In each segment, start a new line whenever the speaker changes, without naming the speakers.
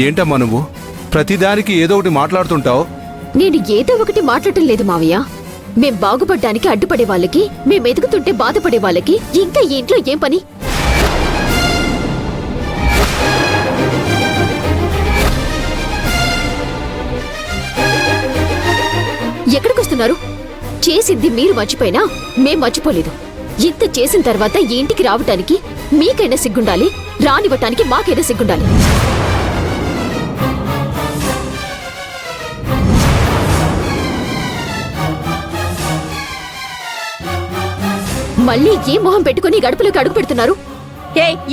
ఏంటమ్మా నువ్వు ప్రతిదానికి ఏదో ఒకటి మాట్లాడుతుంటావు?
నేను ఏదో ఒకటి మాట్లాడటం లేదు మావయ్య. మేం బాగుపడ్డానికి అడ్డుపడే వాళ్ళకి, మేం ఎదుగుతుంటే బాధపడే వాళ్ళకి ఇంకా ఈ ఇంట్లో ఏం పని? ఎక్కడికొస్తున్నారు? చేసింది మీరు మర్చిపోయినా మేం మర్చిపోలేదు. ఇంత చేసిన తర్వాత ఈ ఇంటికి రావటానికి మీకైనా సిగ్గుండాలి, రానివ్వటానికి మాకైనా సిగ్గుండాలి. మళ్ళీ ఏ మొహం పెట్టుకుని గడుపులోకి అడుగు పెడుతున్నారు?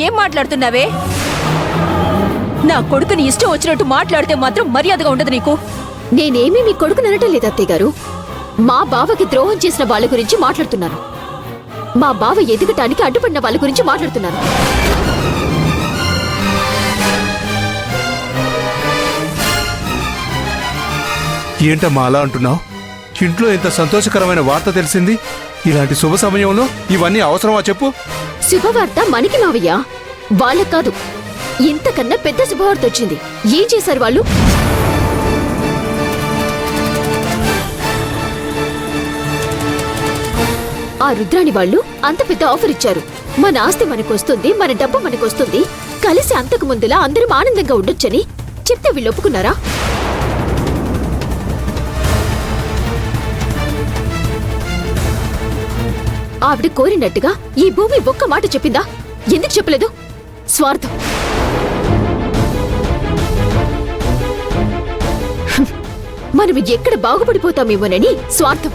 ఏం మాట్లాడుతున్నావే? నా కొడుకుని ఇష్టం వచ్చినట్టు మాట్లాడితే మాత్రం మర్యాదగా ఉండదు నీకు.
నేనేమీ మీ కొడుకుననటం లేదు అత్తయ్య గారు. మా బావకి ద్రోహం చేసిన వాళ్ళ గురించి మాట్లాడుతున్నాను. మా బావ ఎదగటానికి అడ్డుపడిన వాళ్ళ గురించి మాట్లాడుతున్నాను.
ఏంటమ్మా అలా అంటున్నావు? ఇంట్లో ఇంత సంతోషకరమైన వార్త తెలిసింది. ఇలాంటి శుభ సమయంలో ఇవన్నీ అవసరమా చెప్పు?
శుభవార్త మనకి మావయ్య, వాళ్ళకు కాదు. ఇంతకన్నా పెద్ద శుభవార్త వచ్చింది. ఏం చేశారు వాళ్ళు? ఆ రుద్రాణి వాళ్ళు అంత పెద్ద ఆఫర్ ఇచ్చారు. మన ఆస్తి మనకొస్తుంది, మన డబ్బు మనకొస్తుంది, కలిసి అంతకు ముందులా అందరం ఆనందంగా ఉండొచ్చని చెప్తే వీళ్ళు ఒప్పుకున్నారా? ఆవిడ కోరినట్టుగా ఈ భూమి ఒక్క మాట చెప్పిందా? ఎందుకు చెప్పలేదు? స్వార్థం. మనం ఎక్కడ బాగుపడిపోతామేమోనని స్వార్థం.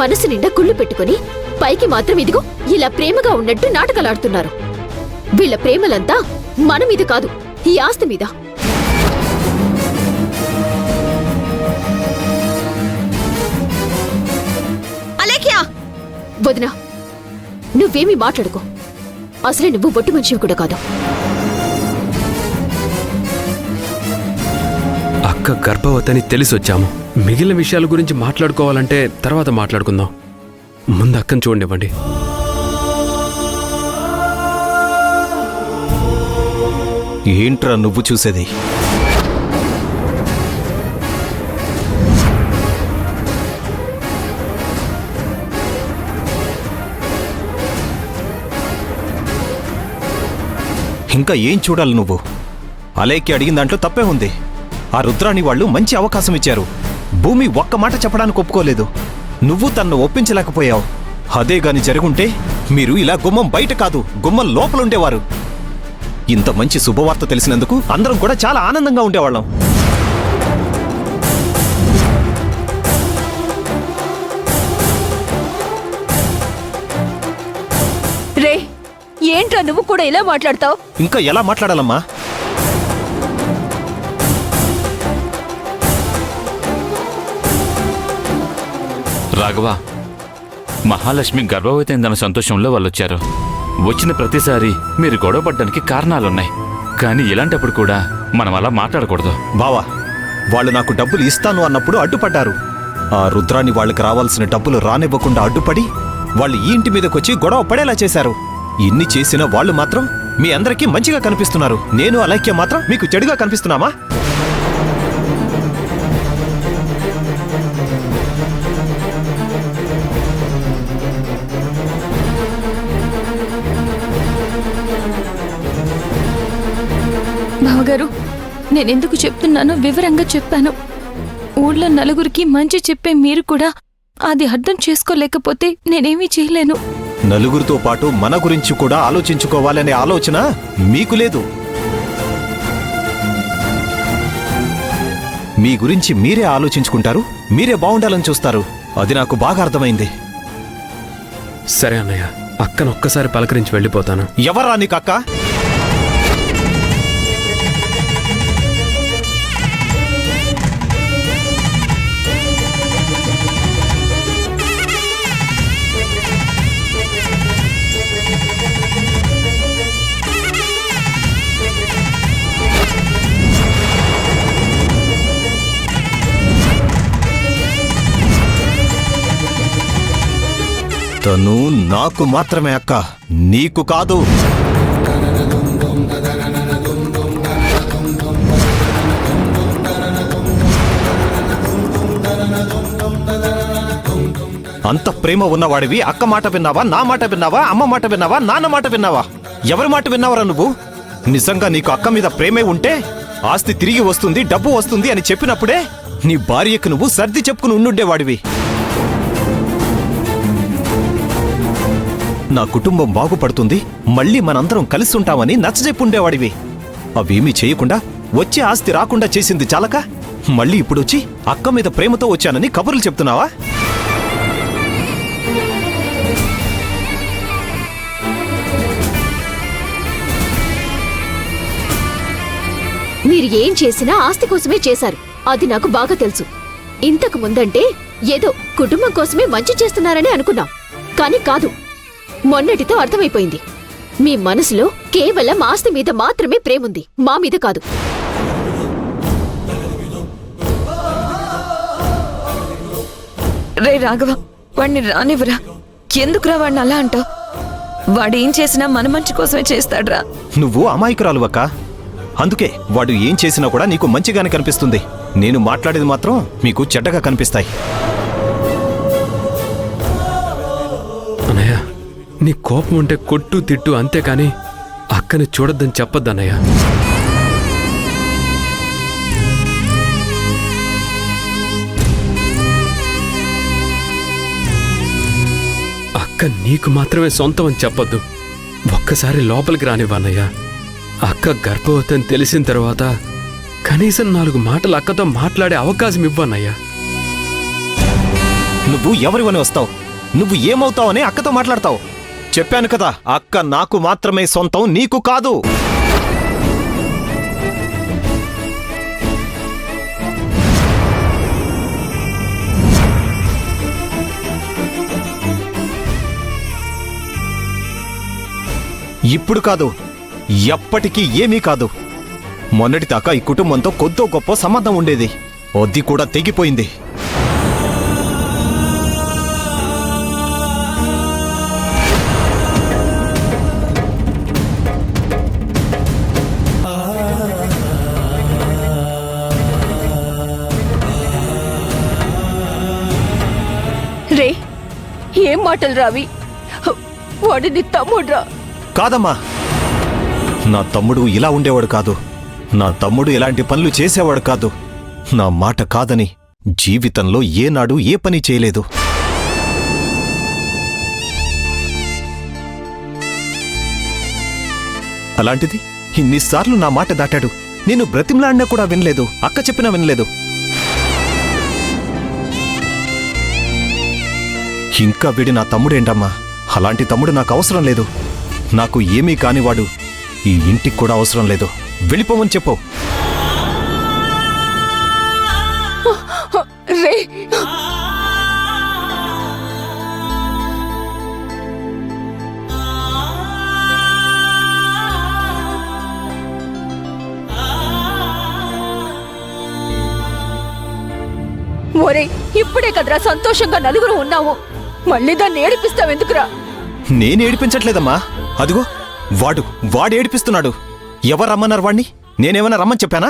మనసు నిండా కుళ్ళు పెట్టుకుని పైకి మాత్రం ఇదిగో ఇలా ప్రేమగా ఉన్నట్టు నాటకాలాడుతున్నారు. వీళ్ళ ప్రేమలంతా మన మీద కాదు, ఈ ఆస్తి మీద.
అలేఖ్యా!
వదినా, నువ్వేమీ మాట్లాడుకో. అసలే నువ్వు బొట్టు మనిషివి కూడా కాదు.
అక్క గర్భవతిని తెలిసొచ్చాము. మిగిలిన విషయాల గురించి మాట్లాడుకోవాలంటే తర్వాత మాట్లాడుకుందాం. ముందు అక్కను చూడండివ్వండి.
ఏంట్రా నువ్వు చూసేది? ఇంకా ఏం చూడాలి నువ్వు? అలేఖ్య అడిగిన దాంట్లో తప్పే ఉంది. ఆ రుద్రాణి వాళ్ళు మంచి అవకాశం ఇచ్చారు. భూమి ఒక్క మాట చెప్పడానికి ఒప్పుకోలేదు. నువ్వు తన్ను ఒప్పించలేకపోయావు. అదే గాని జరుగుంటే మీరు ఇలా గుమ్మం బయట కాదు, గుమ్మం లోపలుండేవారు. ఇంత మంచి శుభవార్త తెలిసినందుకు అందరం కూడా చాలా ఆనందంగా ఉండేవాళ్ళం.
రే, ఏంట్రా నువ్వు కూడా ఇలా మాట్లాడతావు?
ఇంకా ఎలా మాట్లాడాలమ్మా?
రాఘవ, మహాలక్ష్మి గర్భవతి అయిందన్న సంతోషంలో వాళ్ళొచ్చారు. వచ్చిన ప్రతిసారి మీరు గొడవ పడ్డానికి కారణాలున్నాయి. కానీ ఇలాంటప్పుడు కూడా మనం అలా మాట్లాడకూడదు.
బావా, వాళ్ళు నాకు డబ్బులు ఇస్తాను అన్నప్పుడు అడ్డుపడ్డారు. ఆ రుద్రాని వాళ్ళకి రావాల్సిన డబ్బులు రానివ్వకుండా అడ్డుపడి వాళ్ళు ఈ ఇంటి మీదకొచ్చి గొడవ పడేలా చేశారు. ఇన్ని చేసిన వాళ్ళు మాత్రం మీ అందరికీ మంచిగా కనిపిస్తున్నారు. నేను అలేఖ్య మాత్రం మీకు చెడుగా కనిపిస్తున్నామా?
బావగారు, నేనెందుకు చెప్తున్నానో వివరంగా చెప్పాను. ఊళ్ళో నలుగురికి మంచి చెప్పే మీరు కూడా అది అర్థం చేసుకోలేకపోతే నేనేమీ చేయలేను.
నలుగురితో పాటు మన గురించి కూడా ఆలోచించుకోవాలనే ఆలోచన మీకు లేదు. మీ గురించి మీరే ఆలోచించుకుంటారు, మీరే బాగుండాలని చూస్తారు. అది నాకు బాగా అర్థమైంది.
సరే అన్నయ్య, అక్కను ఒక్కసారి పలకరించి వెళ్ళిపోతాను.
ఎవరా నీకు అక్క? తను నాకు మాత్రమే అక్క, నీకు కాదు. అంత ప్రేమ ఉన్నవాడివి అక్క మాట విన్నావా, నా మాట విన్నావా, అమ్మ మాట విన్నావా, నాన్న మాట విన్నావా? ఎవరి మాట విన్నావరా నువ్వు? నిజంగా నీకు అక్క మీద ప్రేమే ఉంటే ఆస్తి తిరిగి వస్తుంది, డబ్బు వస్తుంది అని చెప్పినప్పుడే నీ భార్యకు నువ్వు సర్ది చెప్పుకుని ఉండుండేవాడివి. నా కుటుంబం బాగుపడుతుంది, మళ్ళీ మనందరం కలిసి ఉంటామని నచ్చజెప్పుండేవాడివి. అవేమీ చేయకుండా వచ్చే ఆస్తి రాకుండా చేసింది చాలక మళ్ళీ ఇప్పుడొచ్చి అక్క మీద ప్రేమతో వచ్చానని కబుర్లు చెప్తున్నావా?
మీరు ఏం చేసినా ఆస్తి కోసమే చేశారు, అది నాకు బాగా తెలుసు. ఇంతకు ముందంటే ఏదో కుటుంబం కోసమే మంచి చేస్తున్నారని అనుకున్నాం, కానీ కాదు. మొన్నటితో అర్థమైపోయింది. మీ మనసులో కేవలం ఆస్తి మీద మాత్రమే ప్రేముంది, మా మీద కాదు.
రే రాఘవ, వాడిని రానివ్వరా. ఎందుకురా వాడిని అలా అంటావు? వాడేం చేసినా మన మంచి కోసమే చేస్తాడ్రా.
నువ్వు అమాయకురాలువక్క. అందుకే వాడు ఏం చేసినా కూడా నీకు మంచిగానే కనిపిస్తుంది. నేను మాట్లాడేది మాత్రం మీకు చెడ్డగా కనిపిస్తాయి.
అన్నయ్య, నీ కోపం ఉంటే కొట్టు తిట్టు, అంతేకాని అక్కని చూడొద్దని చెప్పొద్దన్నయ్య. అక్క నీకు మాత్రమే సొంతం అని చెప్పొద్దు. ఒక్కసారి లోపలికి రానివ్వన్నయ్య. అక్క గర్భవతి అని తెలిసిన తర్వాత కనీసం 4 మాటలు అక్కతో మాట్లాడే అవకాశం ఇవ్వన్నయ్యా.
నువ్వు ఎవరివని వస్తావు? నువ్వు ఏమవుతావని అక్కతో మాట్లాడతావు? చెప్పాను కదా, అక్క నాకు మాత్రమే సొంతం, నీకు కాదు. ఇప్పుడు కాదు, ఎప్పటికీ ఏమీ కాదు. మొన్నటిదాకా ఈ కుటుంబంతో కొద్దో గొప్ప సంబంధం ఉండేది, అది కూడా తెగిపోయింది.
రే, ఏం మాటలు రావి? వాడిని తమ్ముడ్రా.
కాదమ్మా, నా తమ్ముడు ఇలా ఉండేవాడు కాదు. నా తమ్ముడు ఇలాంటి పనులు చేసేవాడు కాదు. నా మాట కాదని జీవితంలో ఏనాడు ఏ పని చేయలేదు. అలాంటిది ఇన్నిసార్లు నా మాట దాటాడు. నేను బ్రతిమలాడినా కూడా వినలేదు, అక్క చెప్పినా వినలేదు. ఇంకా వీడి నా తమ్ముడేంటమ్మా? అలాంటి తమ్ముడు నాకు అవసరం లేదు. నాకు ఏమీ కానివాడు ఈ ఇంటికి కూడా అవసరం లేదు. వెళ్ళిపోమని చెప్పు.
రే, ఒరే, ఇప్పుడే కదరా సంతోషంగా నలుగురు ఉన్నావు, మళ్ళీ దాన్ని ఏడిపిస్తావెందుకురా?
నేను ఏడిపించట్లేదమ్మా. అదిగో వాడు ఏడిపిస్తున్నాడు. ఎవరు రమ్మన్నారు వాణ్ణి? నేనేమన్నా రమ్మని చెప్పానా?